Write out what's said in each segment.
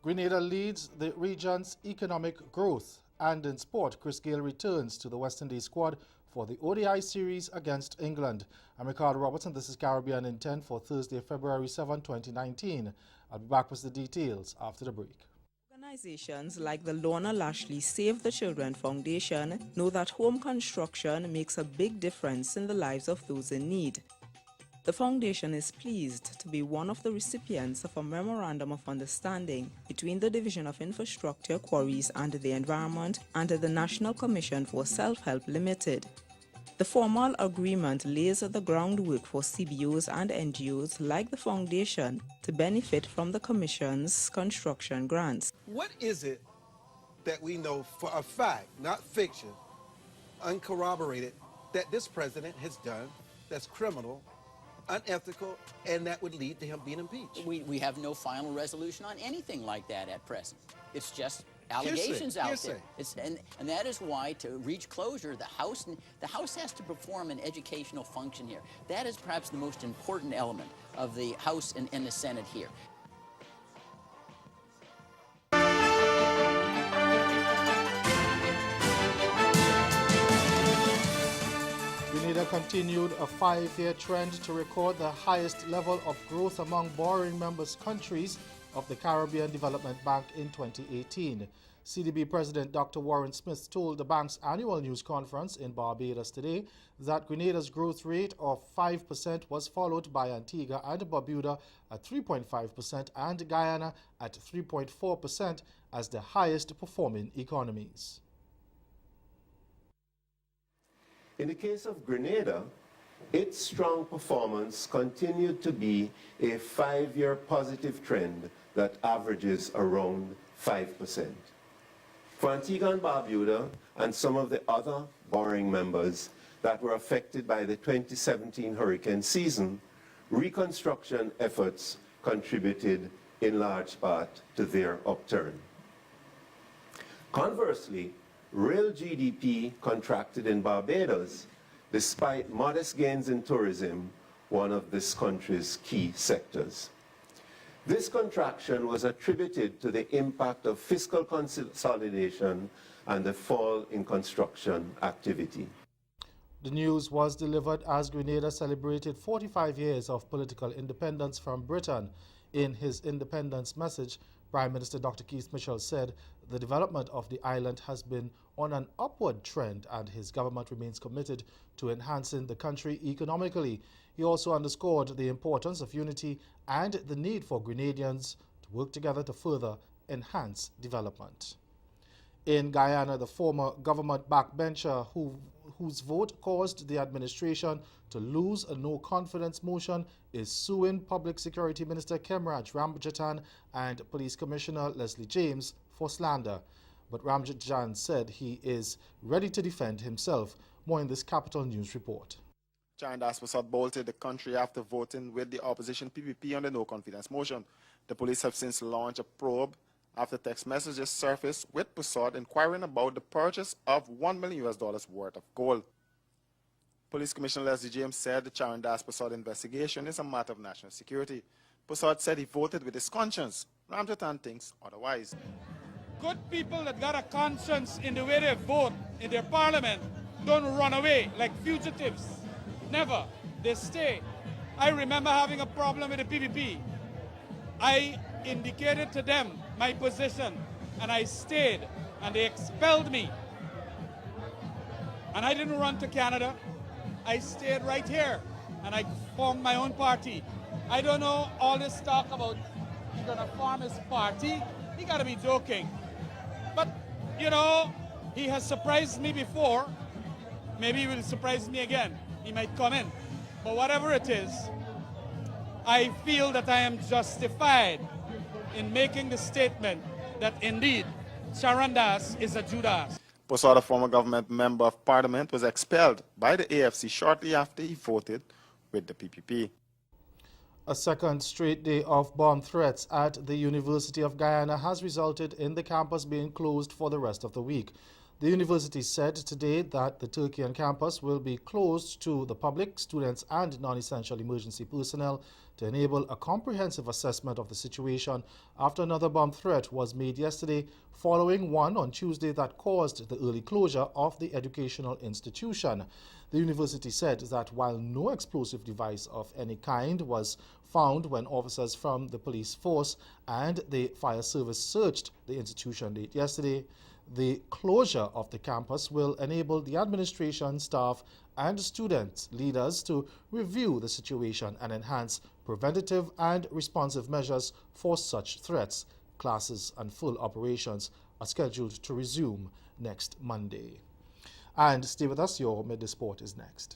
Grenada leads the region's economic growth, and in sport, Chris Gayle returns to the West Indies squad for the ODI series against England. I'm Ricardo Robertson. This is Caribbean in 10 for Thursday, February 7, 2019. I'll be back with the details after the break. Organizations like the Lorna Lashley Save the Children Foundation know that home construction makes a big difference in the lives of those in need. The foundation is pleased to be one of the recipients of a Memorandum of Understanding between the Division of Infrastructure, Quarries and the Environment and the National Commission for Self-Help Limited. The formal agreement lays the groundwork for CBOs and NGOs like the foundation to benefit from the Commission's construction grants. What is it that we know for a fact, not fiction, uncorroborated, that this president has done that's criminal, unethical, and that would lead to him being impeached? We have no final resolution on anything like that at present. It's just allegations out there. And that is why, to reach closure, the House has to perform an educational function here. That is perhaps the most important element of the House and the Senate here. Grenada continued a 5-year trend to record the highest level of growth among borrowing members countries of the Caribbean Development Bank in 2018. CDB President Dr. Warren Smith told the bank's annual news conference in Barbados today that Grenada's growth rate of 5% was followed by Antigua and Barbuda at 3.5% and Guyana at 3.4% as the highest performing economies. In the case of Grenada, its strong performance continued to be a 5-year positive trend that averages around 5%. For Antigua and Barbuda and some of the other borrowing members that were affected by the 2017 hurricane season, reconstruction efforts contributed in large part to their upturn. Conversely, real GDP contracted in Barbados, despite modest gains in tourism, one of this country's key sectors. This contraction was attributed to the impact of fiscal consolidation and the fall in construction activity. The news was delivered as Grenada celebrated 45 years of political independence from Britain. In his independence message, Prime Minister Dr. Keith Mitchell said the development of the island has been on an upward trend and his government remains committed to enhancing the country economically. He also underscored the importance of unity and the need for Grenadians to work together to further enhance development. In Guyana, the former government backbencher whose vote caused the administration to lose a no-confidence motion is suing Public Security Minister Kemraj Ramjatan and Police Commissioner Leslie James for slander. But Ramjatan said he is ready to defend himself. More in this Capital News report. Charan Das Prasad bolted the country after voting with the opposition PPP on the no-confidence motion. The police have since launched a probe after text messages surfaced with Prasad inquiring about the purchase of $1 million worth of gold. Police Commissioner Leslie James said the Charan Das Prasad investigation is a matter of national security. Prasad said he voted with his conscience. Ramjatan thinks otherwise. Good people that got a conscience in the way they vote in their parliament don't run away like fugitives. Never. They stay. I remember having a problem with the PPP. I indicated to them my position and I stayed and they expelled me. And I didn't run to Canada. I stayed right here and I formed my own party. I don't know all this talk about he's gonna form his party. He gotta be joking. But, you know, he has surprised me before. Maybe he will surprise me again. He might come in. But whatever it is, I feel that I am justified in making the statement that indeed Charan Das is a Judas. Prasad, a former government member of parliament, was expelled by the AFC shortly after he voted with the PPP. A second straight day of bomb threats at the University of Guyana has resulted in the campus being closed for the rest of the week. The university said today that the Turkian campus will be closed to the public, students and non-essential emergency personnel to enable a comprehensive assessment of the situation after another bomb threat was made yesterday, following one on Tuesday that caused the early closure of the educational institution. The university said that while no explosive device of any kind was found when officers from the police force and the fire service searched the institution late yesterday, the closure of the campus will enable the administration, staff, and student leaders to review the situation and enhance preventative and responsive measures for such threats. Classes and full operations are scheduled to resume next Monday. And stay with us, your Midday Sport is next.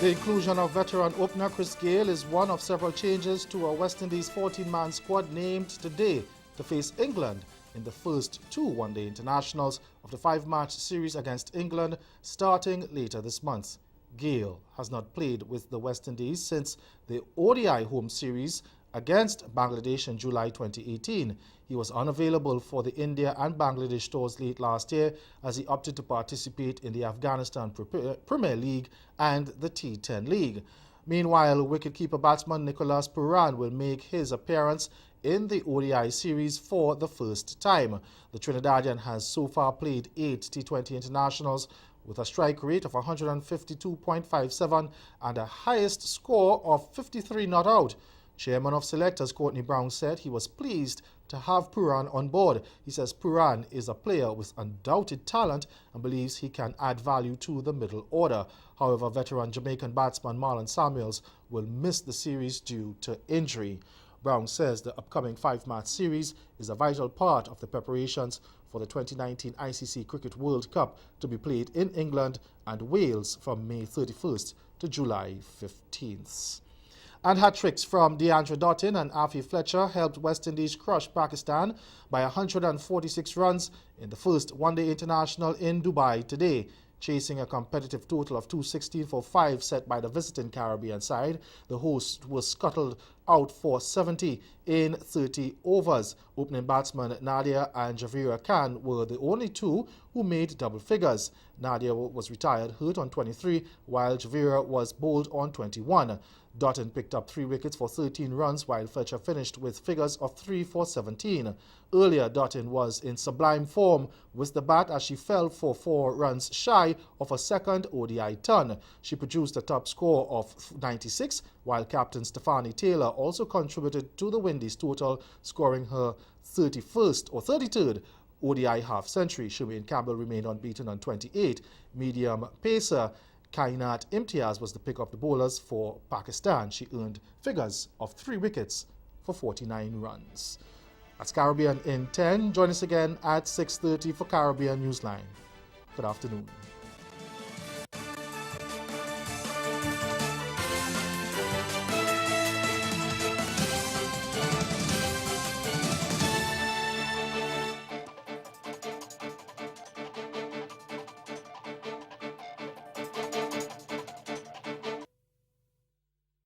The inclusion of veteran opener Chris Gayle is one of several changes to a West Indies 14-man squad named today to face England in the first two one-day internationals of the 5-match series against England starting later this month. Gayle has not played with the West Indies since the ODI home series against Bangladesh in July 2018. He was unavailable for the India and Bangladesh tours late last year as he opted to participate in the Afghanistan Premier League and the T10 League. Meanwhile, wicketkeeper batsman Nicholas Pooran will make his appearance in the ODI series for the first time. The Trinidadian has so far played 8 T20 internationals with a strike rate of 152.57 and a highest score of 53 not out. Chairman of Selectors Courtney Brown said he was pleased to have Pooran on board. He says Pooran is a player with undoubted talent and believes he can add value to the middle order. However, veteran Jamaican batsman Marlon Samuels will miss the series due to injury. Brown says the upcoming 5-match series is a vital part of the preparations for the 2019 ICC Cricket World Cup to be played in England and Wales from May 31st to July 15th. And hat-tricks from Deandre Dottin and Afi Fletcher helped West Indies crush Pakistan by 146 runs in the first one-day international in Dubai today. Chasing a competitive total of 216 for 5 set by the visiting Caribbean side, the hosts were scuttled out for 70 in 30 overs. Opening batsmen Nadia and Javira Khan were the only two who made double figures. Nadia was retired hurt on 23, while Javira was bowled on 21. Dottin picked up 3 wickets for 13 runs, while Fletcher finished with figures of 3 for 17. Earlier, Dottin was in sublime form with the bat as she fell for 4 runs shy of a second ODI ton. She produced a top score of 96, while captain Stefanie Taylor also contributed to the Windies total, scoring her 31st or 33rd ODI half-century. Shermaine Campbell remained unbeaten on 28. Medium pacer Kainat Imtiaz was the pick of the bowlers for Pakistan. She earned figures of 3 wickets for 49 runs. That's Caribbean in 10. Join us again at 6:30 for Caribbean Newsline. Good afternoon.